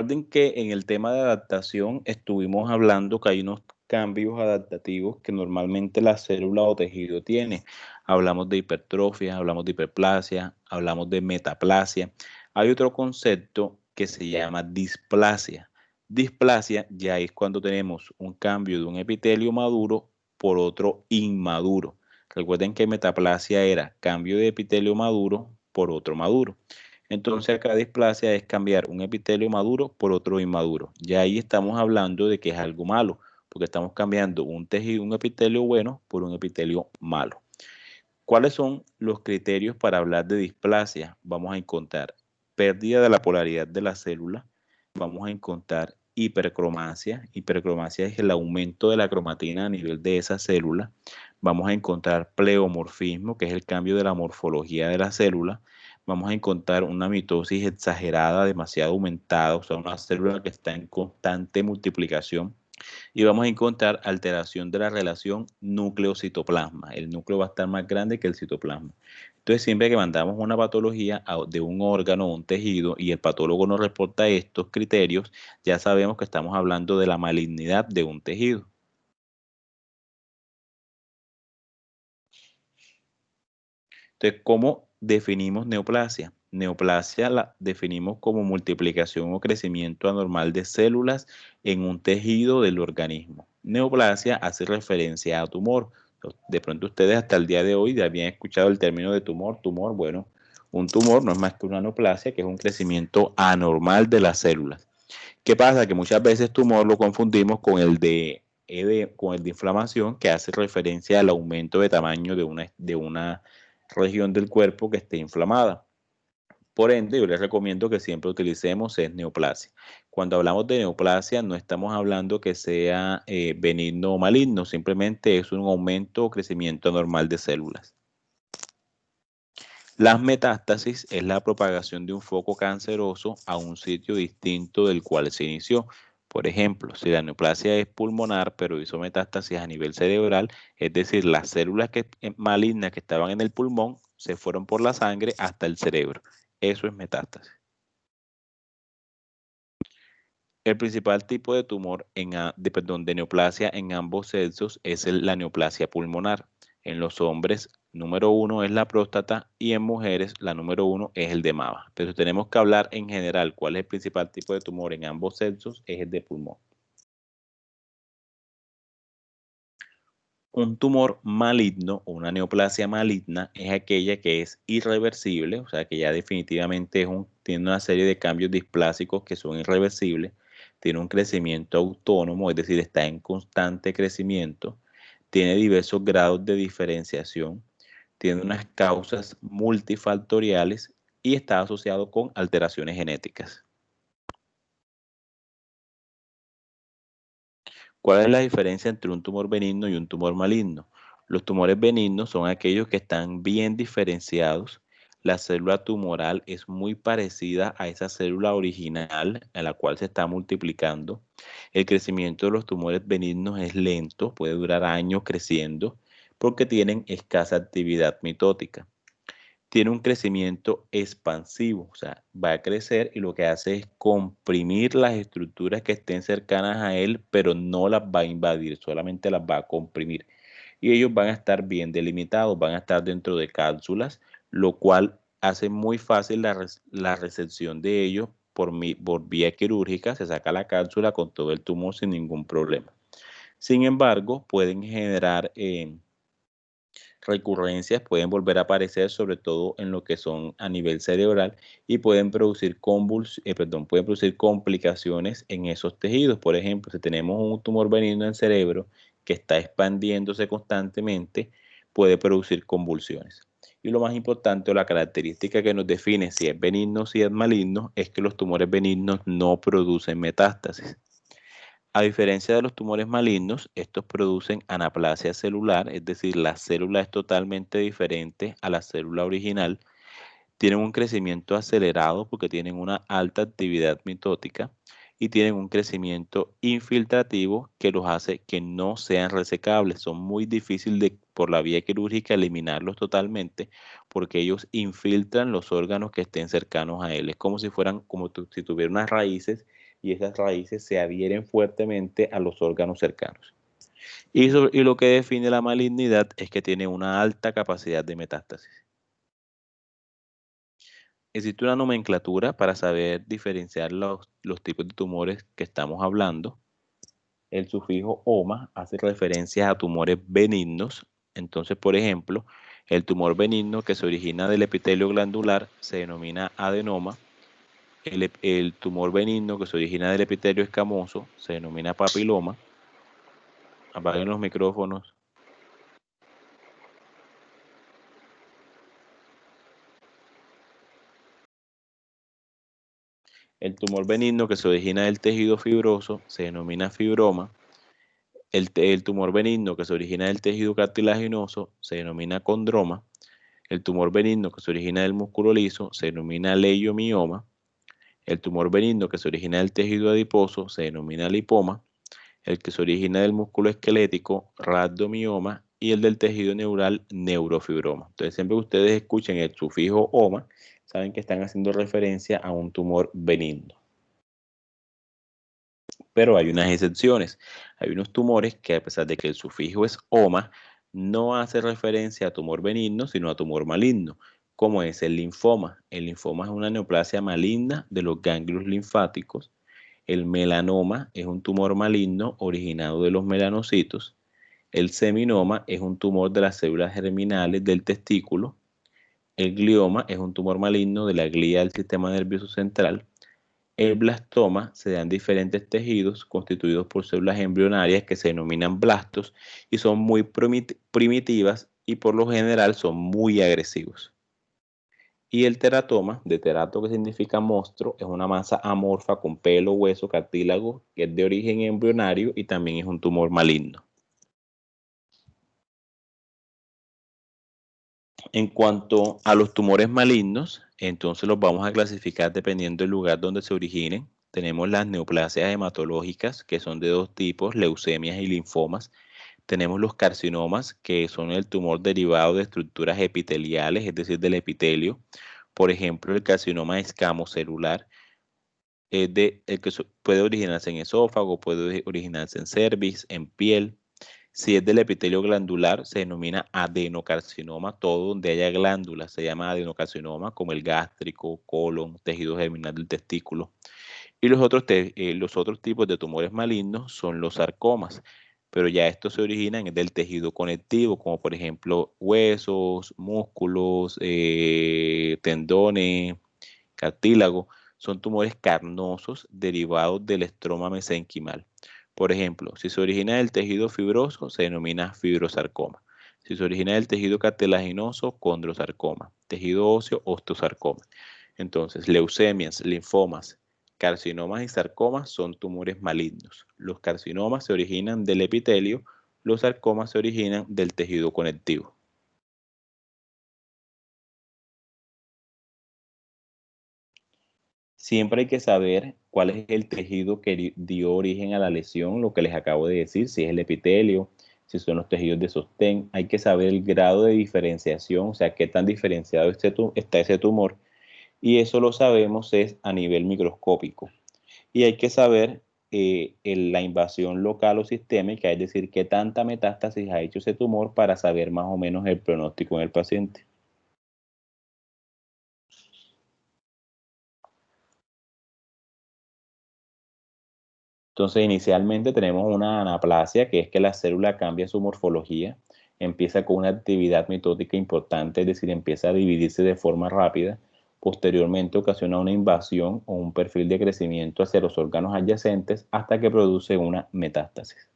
Recuerden que en el tema de adaptación estuvimos hablando que hay unos cambios adaptativos que normalmente la célula o tejido tiene. Hablamos de hipertrofia, hablamos de hiperplasia, hablamos de metaplasia. Hay otro concepto que se llama displasia. Displasia ya es cuando tenemos un cambio de un epitelio maduro por otro inmaduro. Recuerden que metaplasia era cambio de epitelio maduro por otro maduro. Entonces acá displasia es cambiar un epitelio maduro por otro inmaduro. Ya ahí estamos hablando de que es algo malo, porque estamos cambiando un tejido, un epitelio bueno por un epitelio malo. ¿Cuáles son los criterios para hablar de displasia? Vamos a encontrar pérdida de la polaridad de la célula, vamos a encontrar hipercromasia. Hipercromasia es el aumento de la cromatina a nivel de esa célula. Vamos a encontrar pleomorfismo, que es el cambio de la morfología de la célula. Vamos a encontrar una mitosis exagerada, demasiado aumentada, o sea, una célula que está en constante multiplicación. Y vamos a encontrar alteración de la relación núcleo-citoplasma. El núcleo va a estar más grande que el citoplasma. Entonces, siempre que mandamos una patología de un órgano o un tejido y el patólogo nos reporta estos criterios, ya sabemos que estamos hablando de la malignidad de un tejido. Entonces, ¿cómo definimos neoplasia? Neoplasia la definimos como multiplicación o crecimiento anormal de células en un tejido del organismo. Neoplasia hace referencia a tumor. De pronto ustedes hasta el día de hoy ya habían escuchado el término de tumor. Tumor, bueno, un tumor no es más que una neoplasia, que es un crecimiento anormal de las células. ¿Qué pasa? Que muchas veces tumor lo confundimos con con el de inflamación, que hace referencia al aumento de tamaño de una región del cuerpo que esté inflamada. Por ende, yo les recomiendo que siempre utilicemos es neoplasia. Cuando hablamos de neoplasia, no estamos hablando que sea benigno o maligno, simplemente es un aumento o crecimiento normal de células. Las metástasis es la propagación de un foco canceroso a un sitio distinto del cual se inició. Por ejemplo, si la neoplasia es pulmonar, pero hizo metástasis a nivel cerebral, es decir, las células malignas que estaban en el pulmón se fueron por la sangre hasta el cerebro. Eso es metástasis. El principal tipo de tumor de neoplasia en ambos sexos es la neoplasia pulmonar. En los hombres, número 1 es la próstata y en mujeres, la número 1 es el de mama. Pero tenemos que hablar en general cuál es el principal tipo de tumor en ambos sexos, es el de pulmón. Un tumor maligno o una neoplasia maligna es aquella que es irreversible, o sea que ya definitivamente tiene una serie de cambios displásicos que son irreversibles, tiene un crecimiento autónomo, es decir, está en constante crecimiento, tiene diversos grados de diferenciación, tiene unas causas multifactoriales y está asociado con alteraciones genéticas. ¿Cuál es la diferencia entre un tumor benigno y un tumor maligno? Los tumores benignos son aquellos que están bien diferenciados. La célula tumoral es muy parecida a esa célula original a la cual se está multiplicando. El crecimiento de los tumores benignos es lento, puede durar años creciendo porque tienen escasa actividad mitótica. Tiene un crecimiento expansivo, o sea, va a crecer y lo que hace es comprimir las estructuras que estén cercanas a él, pero no las va a invadir, solamente las va a comprimir. Y ellos van a estar bien delimitados, van a estar dentro de cápsulas, lo cual hace muy fácil la resección de ellos por vía quirúrgica, se saca la cápsula con todo el tumor sin ningún problema. Sin embargo, pueden generar recurrencias, pueden volver a aparecer, sobre todo en lo que son a nivel cerebral, y pueden producir pueden producir complicaciones en esos tejidos. Por ejemplo, si tenemos un tumor benigno en el cerebro que está expandiéndose constantemente, puede producir convulsiones. Y lo más importante, o la característica que nos define si es benigno o si es maligno, es que los tumores benignos no producen metástasis. A diferencia de los tumores malignos, estos producen anaplasia celular, es decir, la célula es totalmente diferente a la célula original, tienen un crecimiento acelerado porque tienen una alta actividad mitótica y tienen un crecimiento infiltrativo que los hace que no sean resecables. Son muy difíciles por la vía quirúrgica eliminarlos totalmente porque ellos infiltran los órganos que estén cercanos a él. Es como si fueran, si tuvieran unas raíces y esas raíces se adhieren fuertemente a los órganos cercanos. Y lo que define la malignidad es que tiene una alta capacidad de metástasis. Existe una nomenclatura para saber diferenciar los tipos de tumores que estamos hablando. El sufijo OMA hace referencia a tumores benignos. Entonces, por ejemplo, el tumor benigno que se origina del epitelio glandular se denomina adenoma. El tumor benigno que se origina del epitelio escamoso se denomina papiloma. Apaguen los micrófonos. El tumor benigno que se origina del tejido fibroso se denomina fibroma. El tumor benigno que se origina del tejido cartilaginoso se denomina condroma. El tumor benigno que se origina del músculo liso se denomina leiomioma. El tumor benigno que se origina del tejido adiposo se denomina lipoma. El que se origina del músculo esquelético, rhabdomioma, y el del tejido neural, neurofibroma. Entonces, siempre que ustedes escuchen el sufijo oma, saben que están haciendo referencia a un tumor benigno. Pero hay unas excepciones. Hay unos tumores que, a pesar de que el sufijo es oma, no hace referencia a tumor benigno, sino a tumor maligno, como es el linfoma. El linfoma es una neoplasia maligna de los ganglios linfáticos. El melanoma es un tumor maligno originado de los melanocitos. El seminoma es un tumor de las células germinales del testículo. El glioma es un tumor maligno de la glía del sistema nervioso central. El blastoma se da en diferentes tejidos constituidos por células embrionarias que se denominan blastos y son muy primitivas y por lo general son muy agresivos. Y el teratoma, de terato que significa monstruo, es una masa amorfa con pelo, hueso, cartílago, que es de origen embrionario y también es un tumor maligno. En cuanto a los tumores malignos, entonces los vamos a clasificar dependiendo del lugar donde se originen. Tenemos las neoplasias hematológicas, que son de dos tipos, leucemias y linfomas. Tenemos los carcinomas, que son el tumor derivado de estructuras epiteliales, es decir, del epitelio. Por ejemplo, el carcinoma escamocelular, el que puede originarse en esófago, puede originarse en cervix, en piel. Si es del epitelio glandular, se denomina adenocarcinoma. Todo donde haya glándulas se llama adenocarcinoma, como el gástrico, colon, tejido germinal del testículo. Y los otros tipos de tumores malignos son los sarcomas, pero ya estos se originan del tejido conectivo, como por ejemplo huesos, músculos, tendones, cartílago. Son tumores carnosos derivados del estroma mesenquimal. Por ejemplo, si se origina del tejido fibroso, se denomina fibrosarcoma. Si se origina del tejido cartilaginoso, condrosarcoma. Tejido óseo, osteosarcoma. Entonces, leucemias, linfomas, carcinomas y sarcomas son tumores malignos. Los carcinomas se originan del epitelio, los sarcomas se originan del tejido conectivo. Siempre hay que saber cuál es el tejido que dio origen a la lesión, lo que les acabo de decir, si es el epitelio, si son los tejidos de sostén. Hay que saber el grado de diferenciación, o sea, qué tan diferenciado está ese tumor. Y eso lo sabemos es a nivel microscópico. Y hay que saber la invasión local o sistémica, es decir, qué tanta metástasis ha hecho ese tumor para saber más o menos el pronóstico en el paciente. Entonces, inicialmente tenemos una anaplasia, que es que la célula cambia su morfología, empieza con una actividad mitótica importante, es decir, empieza a dividirse de forma rápida. Posteriormente ocasiona una invasión o un perfil de crecimiento hacia los órganos adyacentes hasta que produce una metástasis.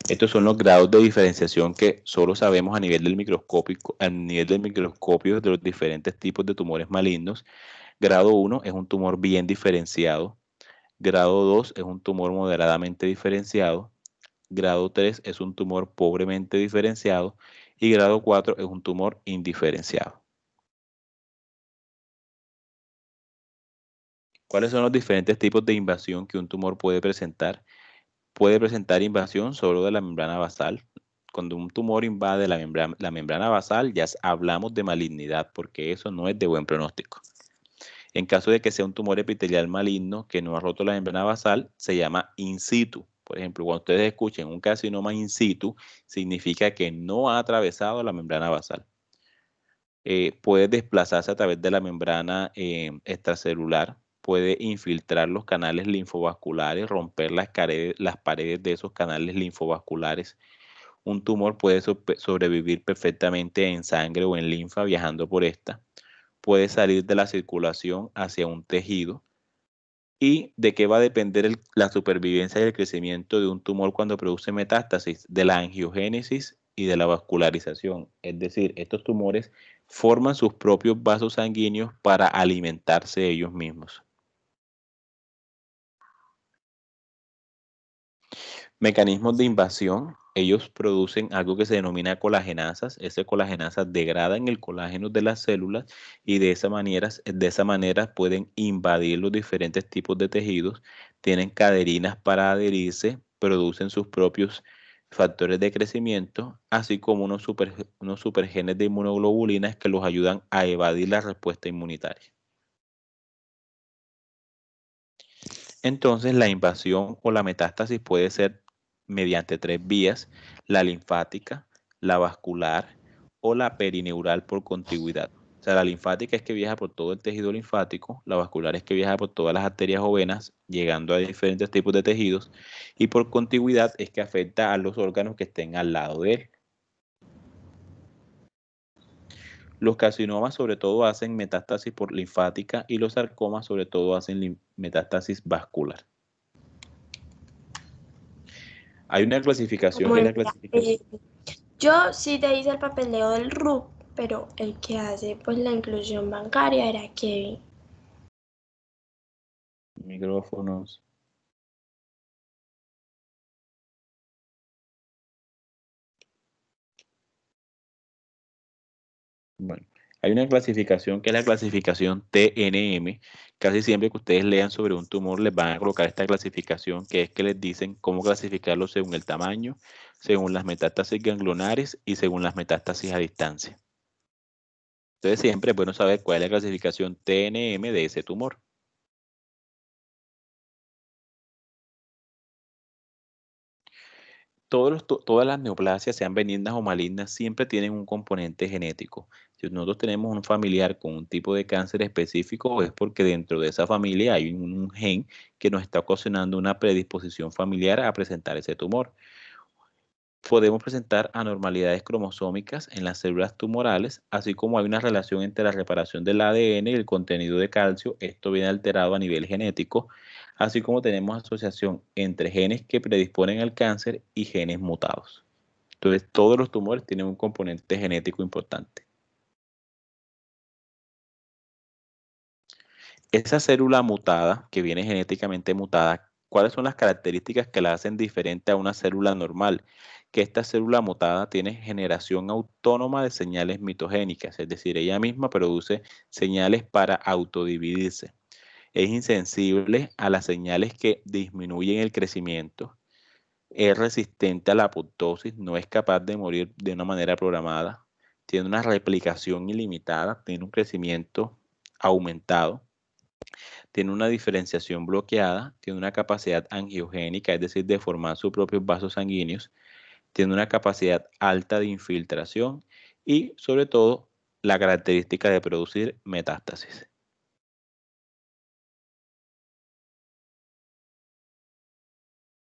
Estos son los grados de diferenciación que solo sabemos a nivel del microscopio de los diferentes tipos de tumores malignos. Grado 1 es un tumor bien diferenciado. Grado 2 es un tumor moderadamente diferenciado. Grado 3 es un tumor pobremente diferenciado. Y grado 4 es un tumor indiferenciado. ¿Cuáles son los diferentes tipos de invasión que un tumor puede presentar? Puede presentar invasión solo de la membrana basal. Cuando un tumor invade la membrana basal, ya hablamos de malignidad, porque eso no es de buen pronóstico. En caso de que sea un tumor epitelial maligno que no ha roto la membrana basal, se llama in situ. Por ejemplo, cuando ustedes escuchen un carcinoma in situ, significa que no ha atravesado la membrana basal. Puede desplazarse a través de la membrana extracelular, puede infiltrar los canales linfovasculares, romper las paredes de esos canales linfovasculares. Un tumor puede sobrevivir perfectamente en sangre o en linfa viajando por esta. Puede salir de la circulación hacia un tejido. ¿Y de qué va a depender la supervivencia y el crecimiento de un tumor cuando produce metástasis? De la angiogénesis y de la vascularización. Es decir, estos tumores forman sus propios vasos sanguíneos para alimentarse ellos mismos. Mecanismos de invasión. Ellos producen algo que se denomina colagenasas. Esas colagenasas degradan el colágeno de las células y de esa manera pueden invadir los diferentes tipos de tejidos. Tienen caderinas para adherirse, producen sus propios factores de crecimiento, así como unos supergenes de inmunoglobulinas que los ayudan a evadir la respuesta inmunitaria. Entonces, la invasión o la metástasis puede ser mediante tres vías: la linfática, la vascular o la perineural por contigüidad. O sea, la linfática es que viaja por todo el tejido linfático, la vascular es que viaja por todas las arterias o venas, llegando a diferentes tipos de tejidos, y por contigüidad es que afecta a los órganos que estén al lado de él. Los carcinomas sobre todo hacen metástasis por linfática y los sarcomas sobre todo hacen metástasis vascular. Hay una clasificación que es la clasificación. Yo sí te hice el papeleo del RUC, pero el que hace pues la inclusión bancaria era Kevin. Micrófonos. Bueno, hay una clasificación que es la clasificación TNM. Casi siempre que ustedes lean sobre un tumor les van a colocar esta clasificación, que es que les dicen cómo clasificarlo según el tamaño, según las metástasis ganglionares y según las metástasis a distancia. Entonces siempre es bueno saber cuál es la clasificación TNM de ese tumor. Todas las neoplasias, sean benignas o malignas, siempre tienen un componente genético. Si nosotros tenemos un familiar con un tipo de cáncer específico, es porque dentro de esa familia hay un gen que nos está ocasionando una predisposición familiar a presentar ese tumor. Podemos presentar anormalidades cromosómicas en las células tumorales, así como hay una relación entre la reparación del ADN y el contenido de calcio. Esto viene alterado a nivel genético, así como tenemos asociación entre genes que predisponen al cáncer y genes mutados. Entonces, todos los tumores tienen un componente genético importante. Esa célula mutada, que viene genéticamente mutada, ¿cuáles son las características que la hacen diferente a una célula normal? Que esta célula mutada tiene generación autónoma de señales mitogénicas, es decir, ella misma produce señales para autodividirse. Es insensible a las señales que disminuyen el crecimiento. Es resistente a la apoptosis, no es capaz de morir de una manera programada. Tiene una replicación ilimitada, tiene un crecimiento aumentado, tiene una diferenciación bloqueada, tiene una capacidad angiogénica, es decir, de formar sus propios vasos sanguíneos, tiene una capacidad alta de infiltración y, sobre todo, la característica de producir metástasis.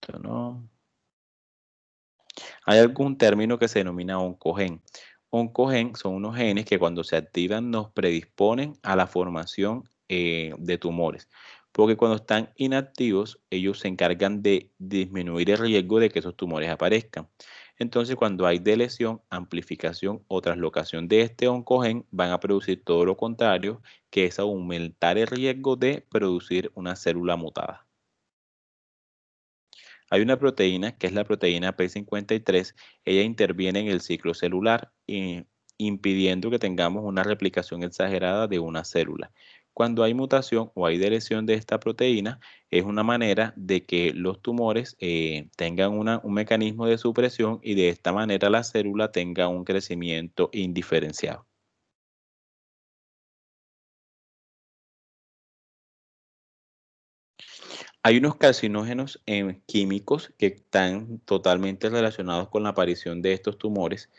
Esto no. Hay algún término que se denomina oncogen. Oncogen son unos genes que cuando se activan nos predisponen a la formación de tumores, porque cuando están inactivos ellos se encargan de disminuir el riesgo de que esos tumores aparezcan. Entonces, cuando hay delesión, amplificación o translocación de este oncogen, van a producir todo lo contrario, que es aumentar el riesgo de producir una célula mutada. Hay una proteína que es la proteína P53, ella interviene en el ciclo celular, impidiendo que tengamos una replicación exagerada de una célula. Cuando hay mutación o hay deleción de esta proteína, es una manera de que los tumores tengan un mecanismo de supresión y de esta manera la célula tenga un crecimiento indiferenciado. Hay unos carcinógenos químicos que están totalmente relacionados con la aparición de estos tumores,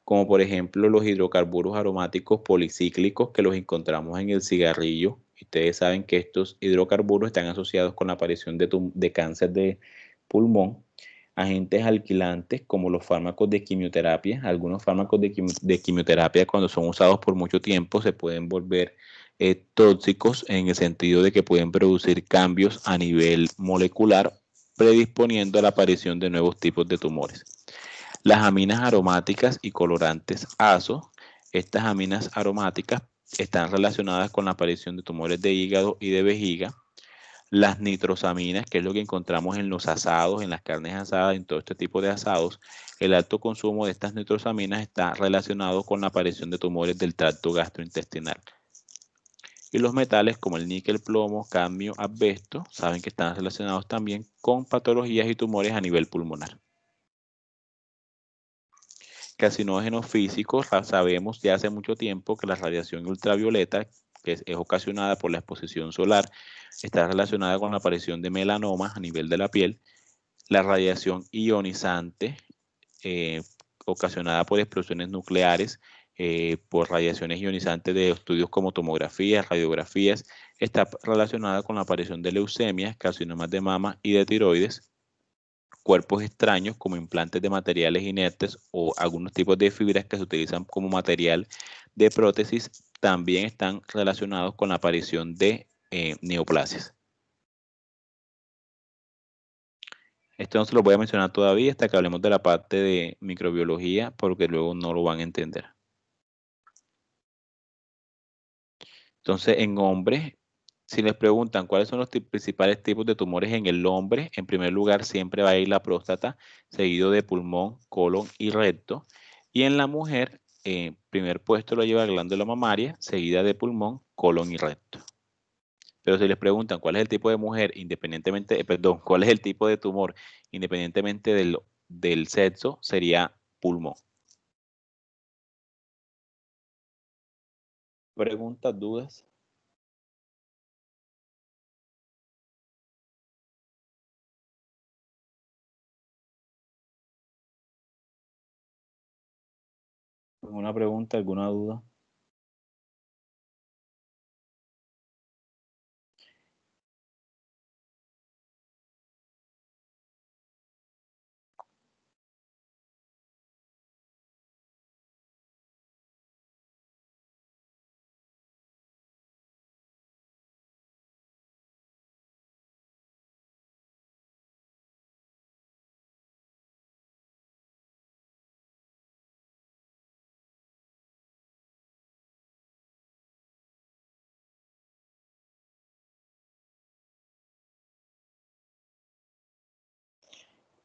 como por ejemplo los hidrocarburos aromáticos policíclicos que los encontramos en el cigarrillo. Ustedes saben que estos hidrocarburos están asociados con la aparición de cáncer de pulmón. Agentes alquilantes como los fármacos de quimioterapia. Algunos fármacos de quimioterapia, cuando son usados por mucho tiempo, se pueden volver tóxicos, en el sentido de que pueden producir cambios a nivel molecular, predisponiendo a la aparición de nuevos tipos de tumores. Las aminas aromáticas y colorantes ASO. Estas aminas aromáticas están relacionadas con la aparición de tumores de hígado y de vejiga. Las nitrosaminas, que es lo que encontramos en los asados, en las carnes asadas, en todo este tipo de asados. El alto consumo de estas nitrosaminas está relacionado con la aparición de tumores del tracto gastrointestinal. Y los metales como el níquel, plomo, cadmio, asbesto, saben que están relacionados también con patologías y tumores a nivel pulmonar. Carcinógenos físicos, sabemos ya hace mucho tiempo que la radiación ultravioleta, que es ocasionada por la exposición solar, está relacionada con la aparición de melanomas a nivel de la piel. La radiación ionizante, ocasionada por explosiones nucleares, por radiaciones ionizantes de estudios como tomografías, radiografías, está relacionada con la aparición de leucemias, carcinomas de mama y de tiroides. Cuerpos extraños como implantes de materiales inertes o algunos tipos de fibras que se utilizan como material de prótesis también están relacionados con la aparición de neoplasias. Esto no se lo voy a mencionar todavía hasta que hablemos de la parte de microbiología, porque luego no lo van a entender. Entonces, en hombres, si les preguntan cuáles son los principales tipos de tumores en el hombre, en primer lugar siempre va a ir la próstata, seguido de pulmón, colon y recto. Y en la mujer, primer puesto lo lleva glándula mamaria, seguida de pulmón, colon y recto. Pero si les preguntan cuál es el tipo de mujer, independientemente, perdón, cuál es el tipo de tumor, independientemente del sexo, sería pulmón. ¿Preguntas, dudas? ¿Alguna pregunta, alguna duda?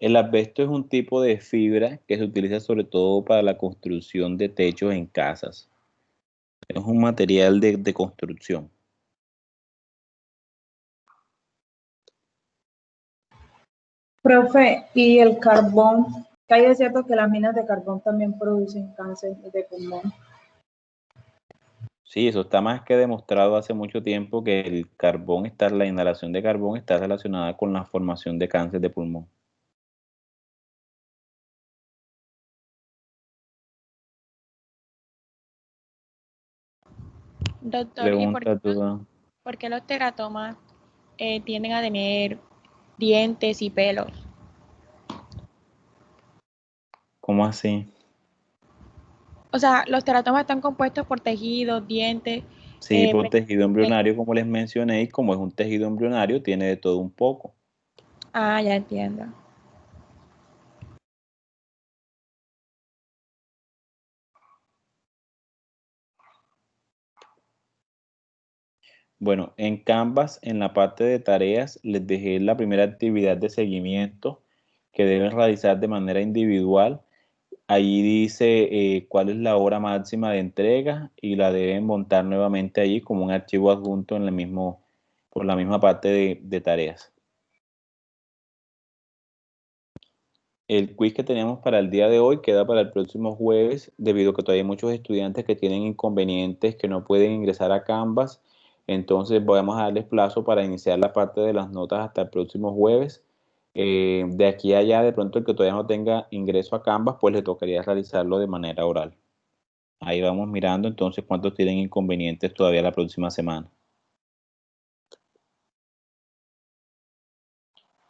El asbesto es un tipo de fibra que se utiliza sobre todo para la construcción de techos en casas. Es un material de construcción. Profe, ¿y el carbón? ¿Qué hay de cierto que las minas de carbón también producen cáncer de pulmón? Sí, eso está más que demostrado hace mucho tiempo que el carbón la inhalación de carbón está relacionada con la formación de cáncer de pulmón. Doctor, ¿y Pregunta, duda. por qué los teratomas tienden a tener dientes y pelos? ¿Cómo así? O sea, los teratomas están compuestos por tejidos, dientes. Sí, por Pero- tejido embrionario, como les mencioné, y como es un tejido embrionario, tiene de todo un poco. Ah, ya entiendo. Bueno, en Canvas, en la parte de tareas, les dejé la primera actividad de seguimiento que deben realizar de manera individual. Allí dice cuál es la hora máxima de entrega y la deben montar nuevamente allí como un archivo adjunto en por la misma parte de tareas. El quiz que teníamos para el día de hoy queda para el próximo jueves, debido a que todavía hay muchos estudiantes que tienen inconvenientes que no pueden ingresar a Canvas. Entonces vamos a darles plazo para iniciar la parte de las notas hasta el próximo jueves. De aquí a allá, de pronto el que todavía no tenga ingreso a Canvas, pues le tocaría realizarlo de manera oral. Ahí vamos mirando entonces cuántos tienen inconvenientes todavía la próxima semana.